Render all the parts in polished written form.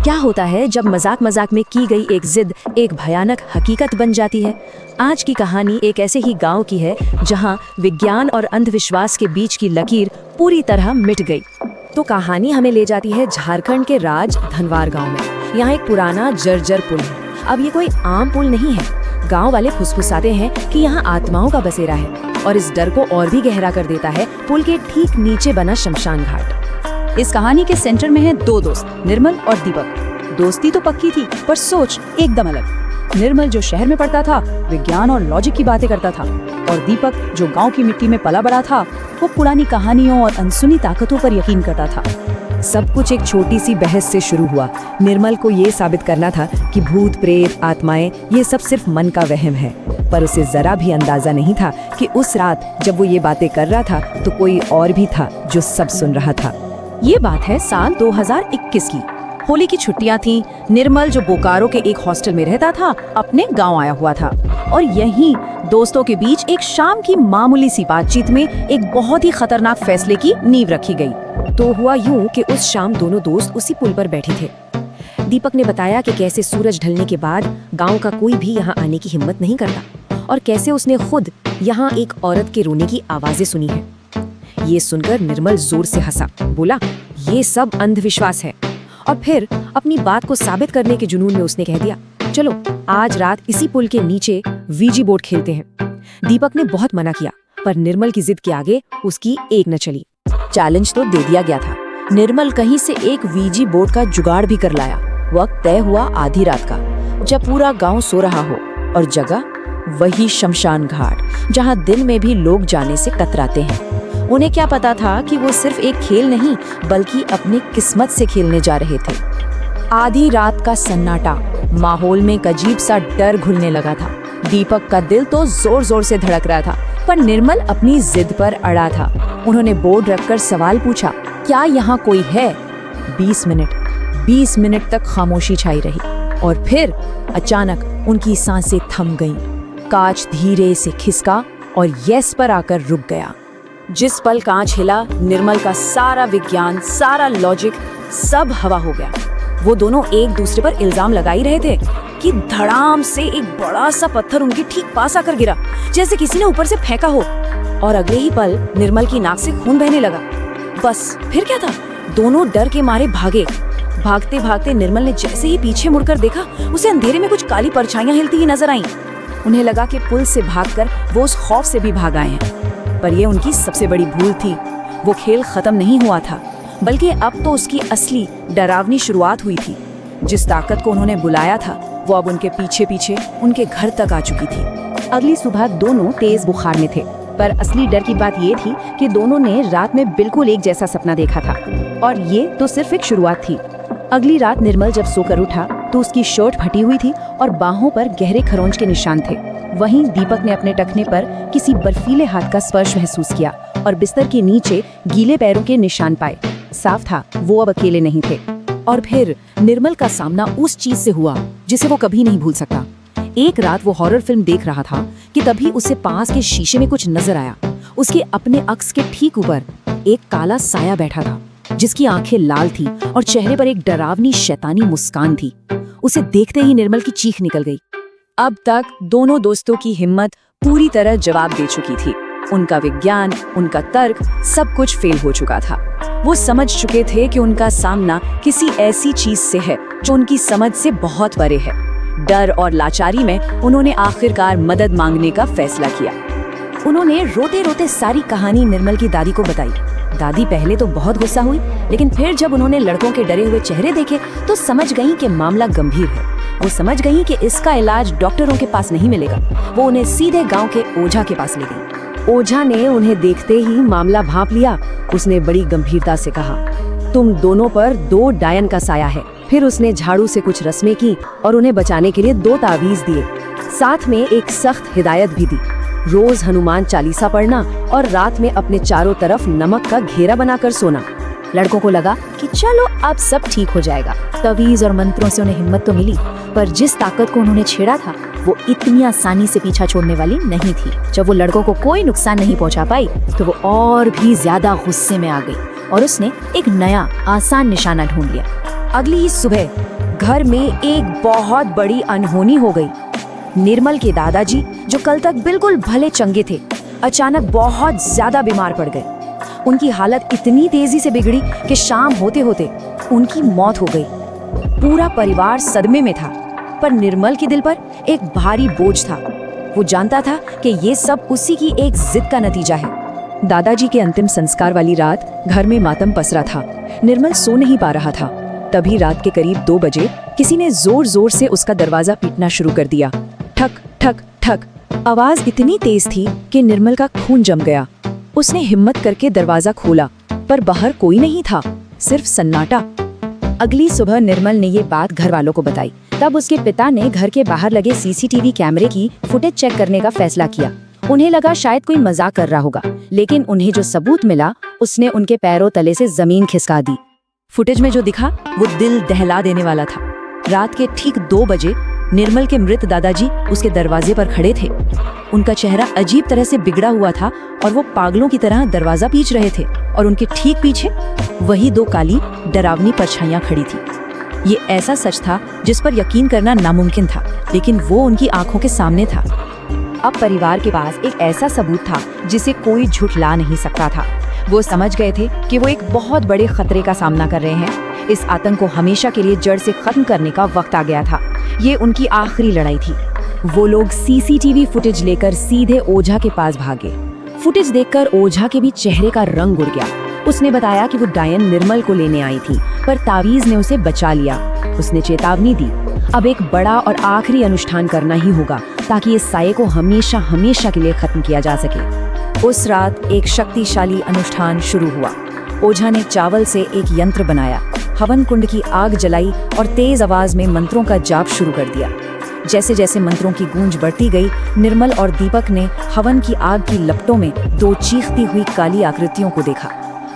क्या होता है जब मजाक मजाक में की गई एक जिद एक भयानक हकीकत बन जाती है। आज की कहानी एक ऐसे ही गांव की है जहां विज्ञान और अंधविश्वास के बीच की लकीर पूरी तरह मिट गई। तो कहानी हमें ले जाती है झारखंड के राज धनवार गांव में। यहाँ एक पुराना जर्जर पुल है। अब ये कोई आम पुल नहीं है। गांव वाले फुसफुसाते हैं कि यहाँ आत्माओं का बसेरा है, और इस डर को और भी गहरा कर देता है पुल के ठीक नीचे बना शमशान घाट। इस कहानी के सेंटर में है दो दोस्त, निर्मल और दीपक। दोस्ती तो पक्की थी, पर सोच एकदम अलग। निर्मल जो शहर में पढ़ता था, विज्ञान और लॉजिक की बातें करता था, और दीपक जो गांव की मिट्टी में पला बड़ा था, वो पुरानी कहानियों और अनसुनी ताकतों पर यकीन करता था। सब कुछ एक छोटी सी बहस से शुरू हुआ। निर्मल को ये साबित करना था कि भूत प्रेत आत्माएं ये सब सिर्फ मन का वहम है, पर उसे जरा भी अंदाजा नहीं था कि उस रात जब वो ये बातें कर रहा था तो कोई और भी था जो सब सुन रहा था। ये बात है साल 2021 की। होली की छुट्टियां थीं। निर्मल जो बोकारो के एक हॉस्टल में रहता था, अपने गांव आया हुआ था, और यहीं दोस्तों के बीच एक शाम की मामूली सी बातचीत में एक बहुत ही खतरनाक फैसले की नींव रखी गई। तो हुआ यूं कि उस शाम दोनों दोस्त उसी पुल पर बैठे थे। दीपक ने बताया कि कैसे सूरज ढलने के बाद गांव का कोई भी यहाँ आने की हिम्मत नहीं करता, और कैसे उसने खुद यहाँ एक औरत के रोने की आवाजें सुनी है। ये सुनकर निर्मल जोर से हंसा, बोला ये सब अंधविश्वास है, और फिर अपनी बात को साबित करने के जुनून में उसने कह दिया, चलो आज रात इसी पुल के नीचे वीजी बोर्ड खेलते हैं। दीपक ने बहुत मना किया, पर निर्मल की जिद के आगे उसकी एक न चली। चैलेंज तो दे दिया गया था। निर्मल कहीं से एक वीजी बोर्ड का जुगाड़ भी कर लाया। वक्त तय हुआ आधी रात का, जब पूरा गांव सो रहा हो, और जगह वही शमशान घाट जहां दिन में भी लोग जाने से कतराते हैं। उन्हें क्या पता था कि वो सिर्फ एक खेल नहीं, बल्कि अपनी किस्मत से खेलने जा रहे थे। आधी रात का सन्नाटा, माहौल में एक अजीब सा डर घुलने लगा था। दीपक का दिल तो जोर जोर से धड़क रहा था, पर निर्मल अपनी जिद पर अड़ा था। उन्होंने बोर्ड रखकर सवाल पूछा, क्या यहाँ कोई है? 20 मिनट तक खामोशी छाई रही, और फिर अचानक उनकी सांसें थम गईं। कांच धीरे से खिसका और यस पर आकर रुक गया। जिस पल कांच हिला, निर्मल का सारा विज्ञान, सारा लॉजिक, सब हवा हो गया। वो दोनों एक दूसरे पर इल्जाम लगा ही रहे थे कि धड़ाम से एक बड़ा सा पत्थर उनके ठीक पास आकर गिरा, जैसे किसी ने ऊपर से फेंका हो, और अगले ही पल निर्मल की नाक से खून बहने लगा। बस फिर क्या था, दोनों डर के मारे भागे। भागते भागते निर्मल ने जैसे ही पीछे मुड़कर देखा, उसे अंधेरे में कुछ काली परछाइयां हिलती हुई नजर आईं। उन्हें लगा कि पुल से भागकर वो उस खौफ से भी भाग आए हैं, पर ये उनकी सबसे बड़ी भूल थी। वो खेल खत्म नहीं हुआ था, बल्कि अब तो उसकी असली डरावनी शुरुआत हुई थी। जिस ताकत को उन्होंने बुलाया था, वो अब उनके पीछे पीछे उनके घर तक आ चुकी थी। अगली सुबह दोनों तेज बुखार में थे, पर असली डर की बात ये थी कि दोनों ने रात में बिल्कुल एक जैसा सपना देखा था, और ये तो सिर्फ एक शुरुआत थी। अगली रात निर्मल जब सोकर उठा तो उसकी शर्ट फटी हुई थी और बाहों पर गहरे खरोंच के निशान थे। वहीं दीपक ने अपने टखने पर किसी बर्फीले हाथ का स्पर्श महसूस किया, और बिस्तर के नीचे गीले पैरों के निशान पाए। साफ था वो अब अकेले नहीं थे। और फिर निर्मल का सामना उस चीज से हुआ जिसे वो कभी नहीं भूल सकता। एक रात वो हॉरर फिल्म देख रहा था कि तभी उसे पास के शीशे में कुछ नजर आया। उसके अपने अक्स के ठीक ऊपर एक काला साया बैठा था, जिसकी आंखें लाल थी और चेहरे पर एक डरावनी शैतानी मुस्कान थी। उसे देखते ही निर्मल की चीख निकल गई। अब तक दोनों दोस्तों की हिम्मत पूरी तरह जवाब दे चुकी थी। उनका विज्ञान, उनका तर्क, सब कुछ फेल हो चुका था। वो समझ चुके थे कि उनका सामना किसी ऐसी चीज से है जो उनकी समझ से बहुत परे है। डर और लाचारी में उन्होंने आखिरकार मदद मांगने का फैसला किया। उन्होंने रोते रोते सारी कहानी निर्मल की दादी को बताई। दादी पहले तो बहुत गुस्सा हुई, लेकिन फिर जब उन्होंने लड़कों के डरे हुए चेहरे देखे तो समझ गईं कि मामला गंभीर है। वो समझ गईं कि इसका इलाज डॉक्टरों के पास नहीं मिलेगा। वो उन्हें सीधे गांव के ओझा के पास ले गई। ओझा ने उन्हें देखते ही मामला भांप लिया। उसने बड़ी गंभीरता से कहा, तुम दोनों पर 2 डायन का साया है। फिर उसने झाड़ू से कुछ रस्में की और उन्हें बचाने के लिए 2 तावीज दिए। साथ में एक सख्त हिदायत भी दी, रोज हनुमान चालीसा पढ़ना और रात में अपने चारों तरफ नमक का घेरा बनाकर सोना। लड़कों को लगा कि चलो अब सब ठीक हो जाएगा। तवीज और मंत्रों से उन्हें हिम्मत तो मिली, पर जिस ताकत को उन्होंने छेड़ा था वो इतनी आसानी से पीछा छोड़ने वाली नहीं थी। जब वो लड़कों को कोई नुकसान नहीं पहुंचा पाई तो वो और भी ज्यादा गुस्से में आ गई और उसने एक नया आसान निशाना ढूंढ लिया। अगली सुबह घर में एक बहुत बड़ी अनहोनी हो गई। निर्मल के दादाजी, जो कल तक बिल्कुल भले चंगे थे, अचानक बहुत ज्यादा बीमार पड़ गए। उनकी हालत इतनी तेजी से बिगड़ी कि शाम होते होते उनकी मौत हो गई। पूरा परिवार सदमे में था, पर निर्मल के दिल पर एक भारी बोझ था। वो जानता था कि ये सब उसी की एक जिद का नतीजा है। दादाजी के अंतिम संस्कार वाली रात घर में मातम पसरा था। निर्मल सो नहीं पा रहा था। तभी रात के करीब 2 बजे किसी ने जोर जोर से उसका दरवाजा पीटना शुरू कर दिया। ठक ठक ठक। आवाज इतनी तेज थी कि निर्मल का खून जम गया। उसने हिम्मत करके दरवाजा खोला, पर बाहर कोई नहीं था, सिर्फ सन्नाटा। अगली सुबह निर्मल ने ये बात घर वालों को बताई। तब उसके पिता ने घर के बाहर लगे सीसीटीवी कैमरे की फुटेज चेक करने का फैसला किया। उन्हें लगा शायद कोई मजाक कर रहा होगा, लेकिन उन्हें जो सबूत मिला उसने उनके पैरों तले से जमीन खिसका दी। फुटेज में जो दिखा वो दिल दहला देने वाला था। रात के ठीक 2 बजे निर्मल के मृत दादाजी उसके दरवाजे पर खड़े थे। उनका चेहरा अजीब तरह से बिगड़ा हुआ था और वो पागलों की तरह दरवाजा पीच रहे थे, और उनके ठीक पीछे वही 2 काली डरावनी परछाइयां खड़ी थी। ये ऐसा सच था जिस पर यकीन करना नामुमकिन था, लेकिन वो उनकी आंखों के सामने था। अब परिवार के पास एक ऐसा सबूत था जिसे कोई झुठला नहीं सकता था। वो समझ गए थे कि वो एक बहुत बड़े खतरे का सामना कर रहे हैं। इस आतंक को हमेशा के लिए जड़ से खत्म करने का वक्त आ गया था। ये उनकी आखिरी लड़ाई थी। वो लोग सीसीटीवी फुटेज लेकर सीधे ओझा के पास भागे। फुटेज देखकर ओझा के भी चेहरे का रंग उड़ गया। उसने बताया कि वो डायन निर्मल को लेने आई थी, पर तावीज ने उसे बचा लिया। उसने चेतावनी दी, अब एक बड़ा और आखिरी अनुष्ठान करना ही होगा ताकि इस साये को हमेशा हमेशा के लिए खत्म किया जा सके। उस रात एक शक्तिशाली अनुष्ठान शुरू हुआ। ओझा ने चावल से एक यंत्र बनाया, हवन कुंड की आग जलाई और तेज आवाज में मंत्रों का जाप शुरू कर दिया। जैसे जैसे मंत्रों की गूंज बढ़ती गई, निर्मल और दीपक ने हवन की आग की लपटों में 2 चीखती हुई काली आकृतियों को देखा।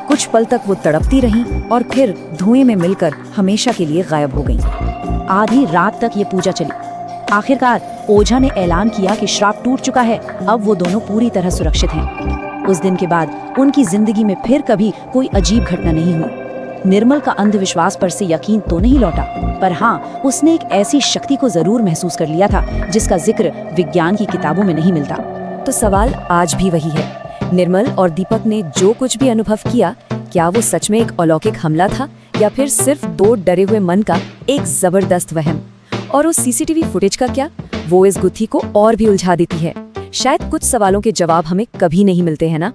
कुछ पल तक वो तड़पती रहीं और फिर धुएं में मिलकर हमेशा के लिए गायब हो गईं। आधी रात तक ये पूजा चली। आखिरकार ओझा ने ऐलान किया कि श्राप टूट चुका है, अब वो दोनों पूरी तरह सुरक्षित हैं। उस दिन के बाद उनकी जिंदगी में फिर कभी कोई अजीब घटना नहीं हुई। निर्मल का अंधविश्वास पर से यकीन तो नहीं लौटा, पर हाँ, उसने एक ऐसी शक्ति को जरूर महसूस कर लिया था जिसका जिक्र विज्ञान की किताबों में नहीं मिलता। तो सवाल आज भी वही है, निर्मल और दीपक ने जो कुछ भी अनुभव किया, क्या वो सच में एक अलौकिक हमला था या फिर सिर्फ 2 डरे हुए मन का एक जबरदस्त वहम? और उस सीसीटीवी फुटेज का क्या? वो इस गुत्थी को और भी उलझा देती है। शायद कुछ सवालों के जवाब हमें कभी नहीं मिलते हैं ना।